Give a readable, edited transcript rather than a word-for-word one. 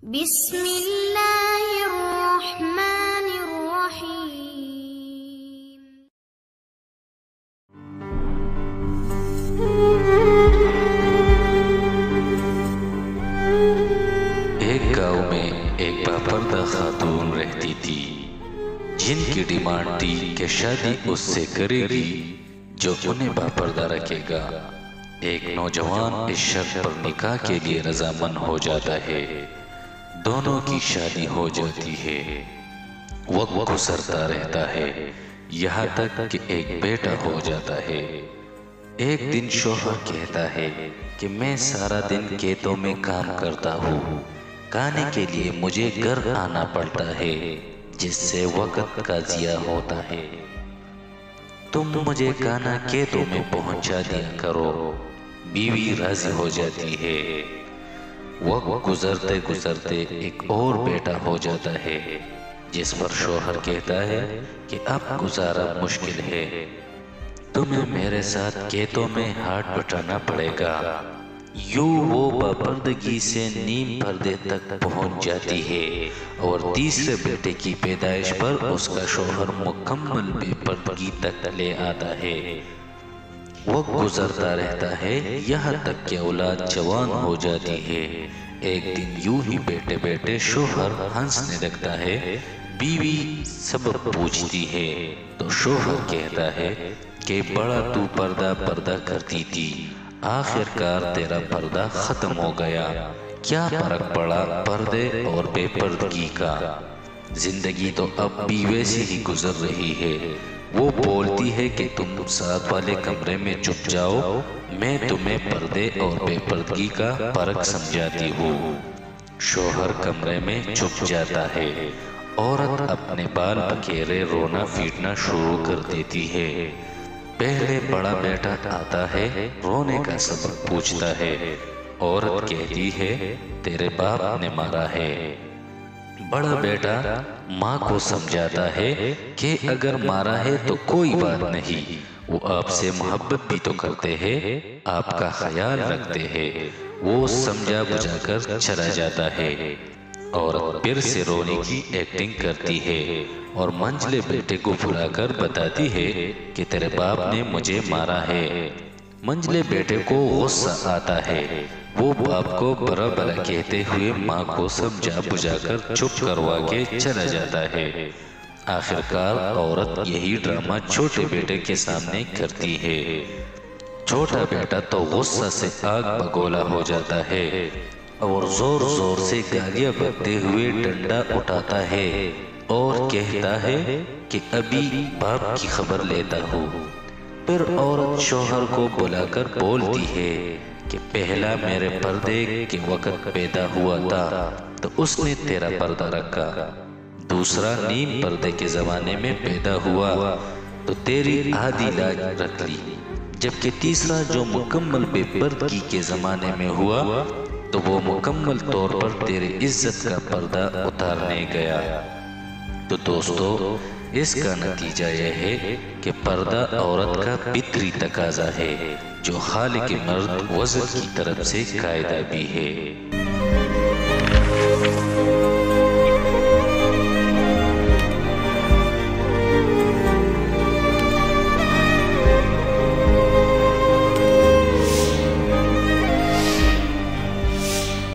بسم اللہ الرحمن الرحیم۔ ایک گاؤں میں ایک باپردہ خاتون رہتی تھی جن کی ڈیمانڈ تھی کہ شادی اس سے کرے گی جو انہیں باپردہ رکھے گا۔ ایک نوجوان اس شرط پر نکاح کے لیے رضامند ہو جاتا ہے، دونوں کی شادی ہو جاتی ہے۔ وقت گزرتا رہتا ہے یہاں تک کہ ایک بیٹا ہو جاتا ہے۔ ایک دن شوہر کہتا ہے کہ میں سارا دن کھیتوں میں کام کرتا ہوں، کھانے کے لیے مجھے گھر آنا پڑتا ہے جس سے وقت کا ضیاع ہوتا ہے، تم مجھے کھانا کھیتوں میں پہنچا دیا کرو۔ بیوی راضی ہو جاتی ہے۔ وقت گزرتے گزرتے ایک اور بیٹا ہو جاتا ہے جس پر شوہر کہتا ہے کہ اب گزارا مشکل ہے، تمہیں میرے ساتھ کھیتوں میں ہاتھ بٹانا پڑے گا۔ یوں وہ باپردگی سے نیم پردے تک پہنچ جاتی ہے اور تیسرے بیٹے کی پیدائش پر اس کا شوہر مکمل بے پردگی تک لے آتا ہے۔ وقت گزرتا رہتا ہے یہاں تک کہ اولاد جوان ہو جاتی ہے۔ ایک دن یوں ہی بیٹھے بیٹھے شوہر ہنسنے لگتا ہے، بیوی سبب پوچھتی ہے تو شوہر کہتا ہے کہ بڑا تو پردہ کرتی تھی، آخر کار تیرا پردہ ختم ہو گیا، کیا فرق پڑا پردے اور بے پردگی کا؟ زندگی تو اب بھی ویسی ہی گزر رہی ہے۔ وہ بولتی ہے کہ تم ساتھ والے کمرے میں چھپ جاؤ، میں تمہیں پردے اور بے پردگی کا فرق سمجھاتی ہوں۔ شوہر کمرے میں چھپ جاتا ہے، عورت اپنے بال بکھیرے رونا پیٹنا شروع کر دیتی ہے۔ پہلے بڑا بیٹا آتا ہے، رونے کا سبب پوچھتا ہے۔ عورت کہتی ہے تیرے باپ نے مارا ہے۔ بڑا بیٹا ماں کو سمجھاتا ہے کہ اگر مارا ہے تو کوئی بات نہیں، وہ آپ سے محبت بھی تو کرتے ہیں، آپ کا خیال رکھتے ہیں۔ وہ سمجھا بجھا کر چلا جاتا ہے۔ عورت پھر سے رونے کی ایکٹنگ کرتی ہے اور منجلے بیٹے کو بلا کر بتاتی ہے کہ تیرے باپ نے مجھے مارا ہے۔ منجلے بیٹے کو غصہ آتا ہے، وہ باپ کو برا بھلا کہتے ہوئے ماں کو سمجھا بجھا کر چپ کروا کے چلا جاتا ہے۔ آخر کار عورت یہی ڈرامہ چھوٹے بیٹے کے سامنے کرتی ہے۔ چھوٹا بیٹا تو غصہ سے آگ بگولا ہو جاتا ہے اور زور زور سے گالیاں بکتے ہوئے ڈنڈا اٹھاتا ہے اور کہتا ہے کہ ابھی باپ کی خبر لیتا ہوں۔ پھر عورت شوہر کو بلا کر بولتی ہے کہ پہلا میرے پردے کے وقت پیدا ہوا تھا تو اس نے تیرا پردہ رکھا، دوسرا نیم پردے کے زمانے میں پیدا ہوا تو تیری آدھی لاج رکھ لی، جبکہ تیسرا جو مکمل بے پردگی کے زمانے میں ہوا تو وہ مکمل طور پر تیری عزت کا پردہ اتارنے گیا۔ تو دوستو، اس کا نتیجہ یہ ہے کہ پردہ عورت کا فطری تقاضا ہے جو خالق مرد وضع کی طرف سے قاعدہ بھی ہے۔